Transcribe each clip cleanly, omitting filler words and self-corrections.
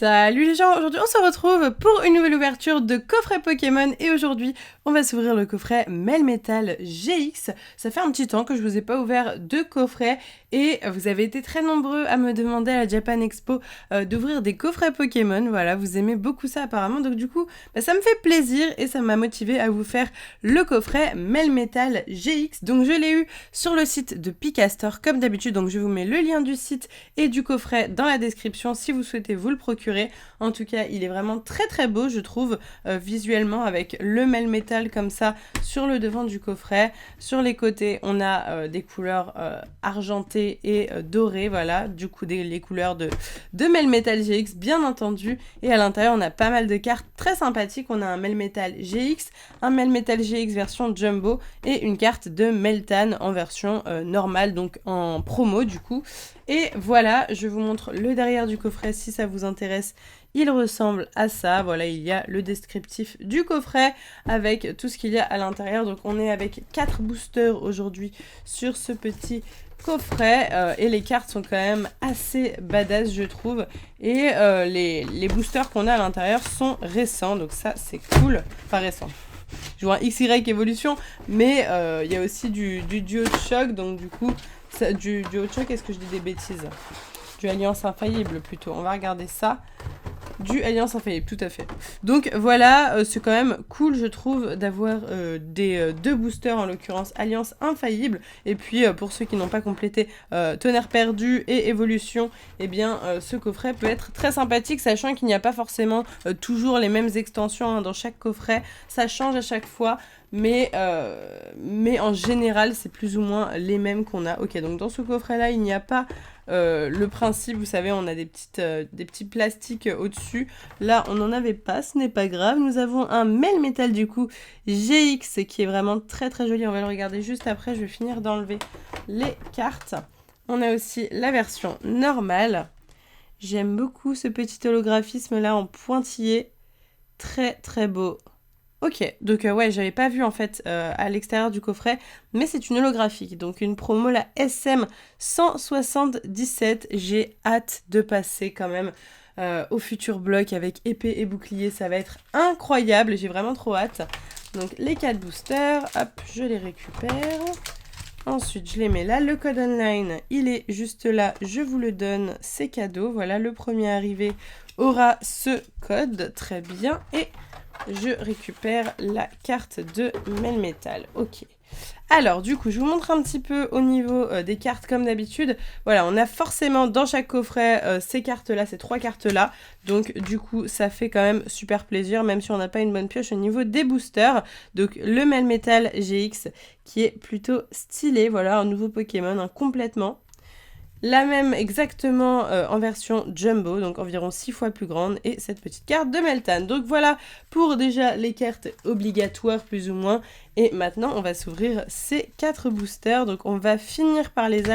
Salut les gens, aujourd'hui on se retrouve pour une nouvelle ouverture de coffret Pokémon et aujourd'hui on va s'ouvrir le coffret Melmetal GX. Ça fait un petit temps que je vous ai pas ouvert de coffret et vous avez été très nombreux à me demander à la Japan Expo d'ouvrir des coffrets Pokémon. Voilà, vous aimez beaucoup ça apparemment, donc du coup ça me fait plaisir et ça m'a motivé à vous faire le coffret Melmetal GX. Donc je l'ai eu sur le site de Picastor comme d'habitude, donc je vous mets le lien du site et du coffret dans la description si vous souhaitez vous le procurer. En tout cas, il est vraiment très très beau, je trouve, visuellement, avec le Melmetal comme ça sur le devant du coffret. Sur les côtés, on a des couleurs argentées et dorées, voilà, du coup les couleurs de Melmetal GX, bien entendu. Et à l'intérieur, on a pas mal de cartes très sympathiques. On a un Melmetal GX, un Melmetal GX version Jumbo et une carte de Meltan en version normale, donc en promo du coup. Et voilà, je vous montre le derrière du coffret si ça vous intéresse. Il ressemble à ça. Voilà, il y a le descriptif du coffret avec tout ce qu'il y a à l'intérieur. Donc on est avec 4 boosters aujourd'hui sur ce petit coffret et les cartes sont quand même assez badass je trouve. Et les boosters qu'on a à l'intérieur sont récents, donc ça c'est cool. Enfin récents. Je vois un XY évolution, mais il y a aussi du duo de choc, donc du coup... Du duo de choc, est-ce que je dis des bêtises? Du Alliance Infaillible plutôt, on va regarder ça. Du Alliance Infaillible, tout à fait. Donc voilà, c'est quand même cool je trouve d'avoir des deux boosters, en l'occurrence Alliance Infaillible. Et puis pour ceux qui n'ont pas complété Tonnerre Perdu et Évolution, eh bien ce coffret peut être très sympathique, sachant qu'il n'y a pas forcément toujours les mêmes extensions hein, dans chaque coffret. Ça change à chaque fois. Mais en général, c'est plus ou moins les mêmes qu'on a. Ok, donc dans ce coffret-là, il n'y a pas le principe, vous savez, on a des petits plastiques au-dessus. Là, on n'en avait pas, ce n'est pas grave. Nous avons un Melmetal du coup GX qui est vraiment très très joli. On va le regarder juste après, je vais finir d'enlever les cartes. On a aussi la version normale. J'aime beaucoup ce petit holographisme-là en pointillé. Très très beau. Ok, donc ouais, j'avais pas vu en fait à l'extérieur du coffret, mais c'est une holographique, donc une promo, la SM 177. J'ai hâte de passer quand même au futur bloc avec épée et bouclier, ça va être incroyable, j'ai vraiment trop hâte. Donc les 4 boosters, hop, je les récupère. Ensuite, je les mets là. Le code online, il est juste là. Je vous le donne, c'est cadeau. Voilà, le premier arrivé aura ce code. Très bien. Et je récupère la carte de Melmetal. Ok. Alors, du coup, je vous montre un petit peu au niveau des cartes comme d'habitude. Voilà, on a forcément dans chaque coffret ces cartes-là, ces 3 cartes-là. Donc, du coup, ça fait quand même super plaisir, même si on n'a pas une bonne pioche au niveau des boosters. Donc, le Melmetal GX qui est plutôt stylé. Voilà, un nouveau Pokémon, hein, complètement. La même exactement en version Jumbo, donc environ 6 fois plus grande, et cette petite carte de Meltan. Donc voilà pour déjà les cartes obligatoires plus ou moins. Et maintenant on va s'ouvrir ces 4 boosters. Donc on va finir par les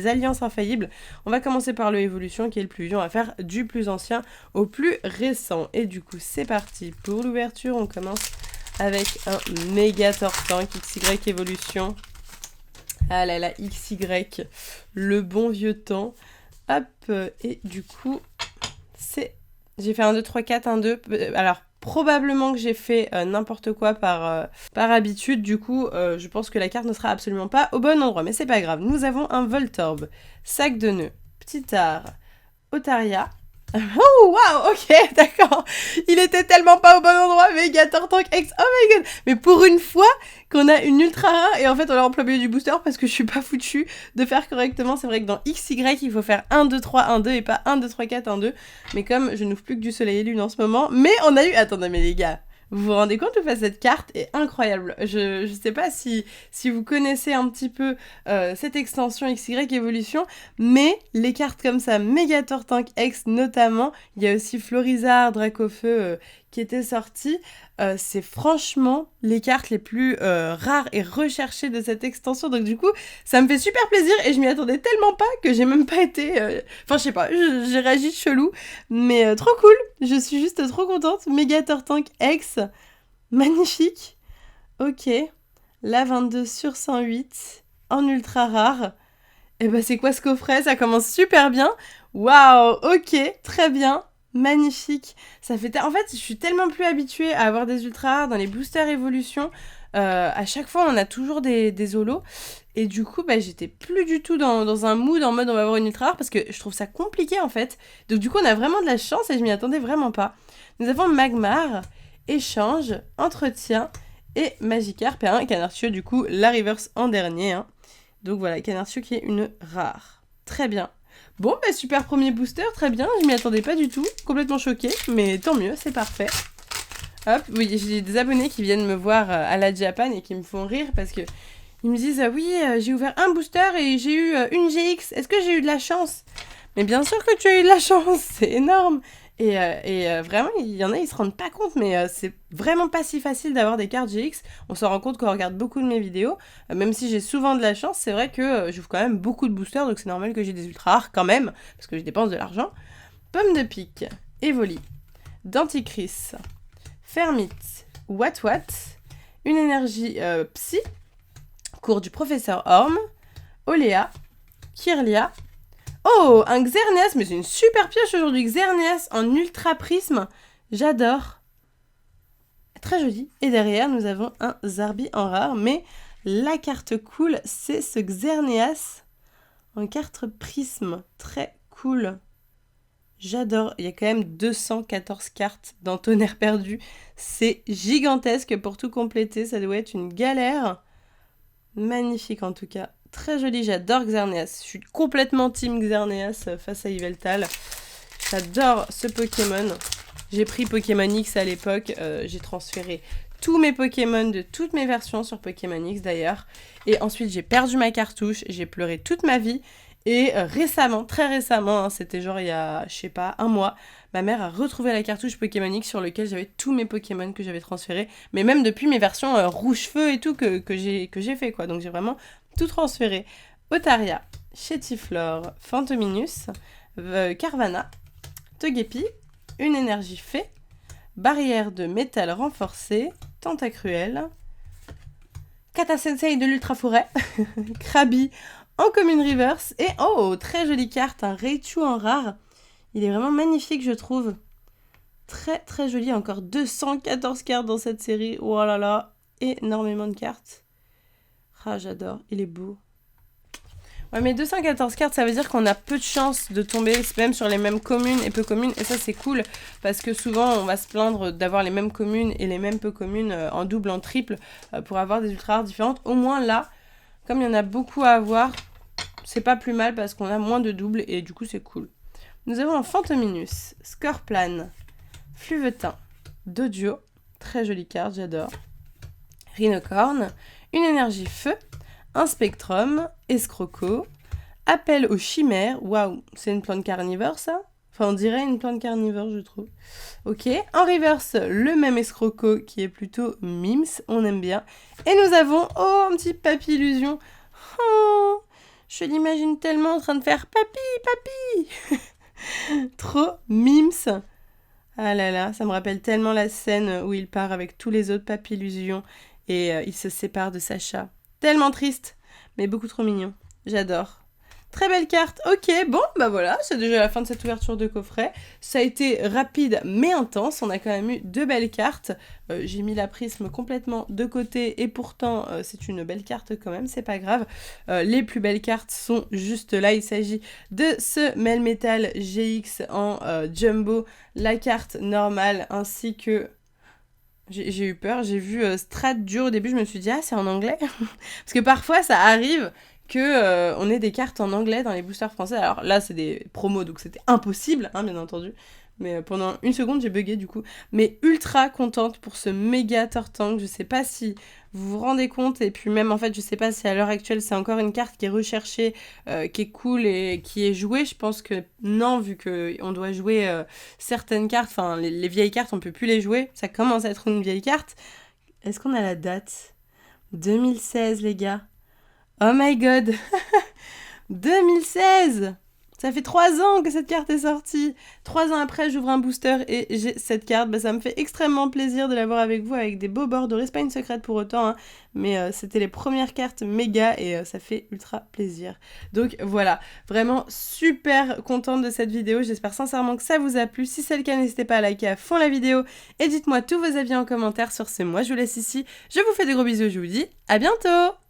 alliances infaillibles. On va commencer par le Évolution qui est le plus vieux. On va faire du plus ancien au plus récent. Et du coup c'est parti pour l'ouverture. On commence avec un méga Tortank XY Évolution. Ah là là, XY, le bon vieux temps. Hop, et du coup, c'est... J'ai fait 1, 2, 3, 4, 1, 2. Alors, probablement que j'ai fait n'importe quoi par habitude. Du coup, je pense que la carte ne sera absolument pas au bon endroit. Mais c'est pas grave. Nous avons un Voltorb, Sac de Nœuds, Petit Art, Otaria. Oh waouh, ok, d'accord. Il était tellement pas au bon endroit, Méga Tortank X. Oh my god. Mais pour une fois qu'on a une ultra rare et en fait on l'a employé du booster parce que je suis pas foutue de faire correctement. C'est vrai que dans XY il faut faire 1, 2, 3, 1, 2 et pas 1, 2, 3, 4, 1, 2. Mais comme je n'ouvre plus que du soleil et lune en ce moment, mais on a eu... Attendez mais les gars, vous vous rendez compte que cette carte est incroyable. Je sais pas si vous connaissez un petit peu cette extension XY Evolution, mais les cartes comme ça, Méga Tortank X notamment, il y a aussi Florizard, Dracofeu qui étaient sortis. C'est franchement les cartes les plus rares et recherchées de cette extension. Donc du coup, ça me fait super plaisir et je m'y attendais tellement pas que j'ai même pas été... Enfin, je sais pas, j'ai réagi de chelou. Mais trop cool, je suis juste trop contente. Méga Tortank X, magnifique. Ok, la 22 sur 108, en ultra rare. Et bah c'est quoi ce coffret? Ça commence super bien. Waouh, ok, très bien. magnifique. Ça fait en fait, je suis tellement plus habituée à avoir des ultra rares dans les boosters évolution. À chaque fois, on a toujours des holos. Et du coup, j'étais plus du tout dans un mood en mode on va avoir une ultra rare parce que je trouve ça compliqué en fait. Donc du coup, on a vraiment de la chance et je m'y attendais vraiment pas. Nous avons Magmar, Échange, Entretien et Magikarp et un Canartio, du coup, la reverse en dernier. Hein. Donc voilà, Canartio qui est une rare. Très bien. Bon, super premier booster, très bien. Je m'y attendais pas du tout. Complètement choquée, mais tant mieux, c'est parfait. Hop, oui, j'ai des abonnés qui viennent me voir à la Japan et qui me font rire parce que ils me disent oui, j'ai ouvert un booster et j'ai eu une GX. Est-ce que j'ai eu de la chance? Mais bien sûr que tu as eu de la chance, c'est énorme. Et vraiment, il y en a, ils se rendent pas compte, mais c'est vraiment pas si facile d'avoir des cartes GX. On s'en rend compte quand on regarde beaucoup de mes vidéos. Même si j'ai souvent de la chance, c'est vrai que j'ouvre quand même beaucoup de boosters, donc c'est normal que j'ai des ultra rares quand même, parce que je dépense de l'argent. Pomme de pique, Evoli, Denticris, Fermite, What, une énergie psy, cours du professeur Orm, Oléa, Kirlia. Oh, un Xerneas, mais c'est une super pioche aujourd'hui. Xerneas en ultra prisme. J'adore. Très joli. Et derrière, nous avons un Zarbi en rare. Mais la carte cool, c'est ce Xerneas en carte prisme. Très cool. J'adore. Il y a quand même 214 cartes dans Tonnerre perdu. C'est gigantesque pour tout compléter. Ça doit être une galère. Magnifique en tout cas. Très joli, j'adore Xerneas. Je suis complètement team Xerneas face à Yveltal. J'adore ce Pokémon. J'ai pris Pokémon X à l'époque. J'ai transféré tous mes Pokémon de toutes mes versions sur Pokémon X d'ailleurs. Et ensuite, j'ai perdu ma cartouche. J'ai pleuré toute ma vie. Et récemment, très récemment, hein, c'était genre il y a, je sais pas, un mois, ma mère a retrouvé la cartouche Pokémon X sur laquelle j'avais tous mes Pokémon que j'avais transférés. Mais même depuis mes versions rouge-feu et tout que j'ai fait quoi. Donc j'ai vraiment tout transféré. Otaria, Chétiflore, Fantominus, Carvana, Togepi, une énergie fée, barrière de métal renforcée, Tentacruel, Kata Sensei de l'Ultra Forêt, Krabi en commune reverse, et oh, très jolie carte, un Raichu en rare. Il est vraiment magnifique, je trouve. Très très joli, encore 214 cartes dans cette série. Oh là là, énormément de cartes. Ah, j'adore, il est beau. Ouais, mais 214 cartes, ça veut dire qu'on a peu de chances de tomber même sur les mêmes communes et peu communes. Et ça, c'est cool, parce que souvent, on va se plaindre d'avoir les mêmes communes et les mêmes peu communes en double, en triple, pour avoir des ultra rares différentes. Au moins, là, comme il y en a beaucoup à avoir, c'est pas plus mal, parce qu'on a moins de doubles, et du coup, c'est cool. Nous avons un Fantominus, Scorplan, Fluvetin, Dodio, très jolie carte, j'adore. Rhinocorn, une énergie feu, un Spectrum, Escroco, appel aux chimères, waouh, c'est une plante carnivore ça? Enfin, on dirait une plante carnivore, je trouve. Ok, en reverse, le même Escroco qui est plutôt Mims, on aime bien. Et nous avons, oh, un petit Papillusion. Oh, je l'imagine tellement en train de faire papi, papi. Trop Mims. Ah là là, ça me rappelle tellement la scène où il part avec tous les autres Papillusions et il se sépare de Sacha. Tellement triste, mais beaucoup trop mignon. J'adore. Très belle carte. Ok, bon, voilà, c'est déjà la fin de cette ouverture de coffret. Ça a été rapide mais intense. On a quand même eu 2 belles cartes. J'ai mis la prisme complètement de côté et pourtant c'est une belle carte quand même, c'est pas grave. Les plus belles cartes sont juste là. Il s'agit de ce Melmetal GX en Jumbo, la carte normale ainsi que... J'ai eu peur, j'ai vu Strat dur au début, je me suis dit ah c'est en anglais parce que parfois ça arrive que on ait des cartes en anglais dans les boosters français. Alors là c'est des promos donc c'était impossible hein, bien entendu. Mais pendant une seconde j'ai bugué du coup. Mais ultra contente pour ce méga Tortank. Je sais pas si vous vous rendez compte. Et puis même en fait je sais pas si à l'heure actuelle c'est encore une carte qui est recherchée, qui est cool et qui est jouée. Je pense que non, vu qu'on doit jouer certaines cartes. Enfin les vieilles cartes on peut plus les jouer. Ça commence à être une vieille carte. Est-ce qu'on a la date? 2016 les gars. Oh my god. 2016. Ça fait 3 ans que cette carte est sortie. 3 ans après, j'ouvre un booster et j'ai cette carte. Bah, ça me fait extrêmement plaisir de l'avoir avec vous, avec des beaux bordeaux. C'est pas une secrète pour autant, hein, mais c'était les premières cartes méga et ça fait ultra plaisir. Donc voilà, vraiment super contente de cette vidéo. J'espère sincèrement que ça vous a plu. Si c'est le cas, n'hésitez pas à liker à fond la vidéo et dites-moi tous vos avis en commentaire sur ce. Moi, je vous laisse ici. Je vous fais des gros bisous, je vous dis à bientôt!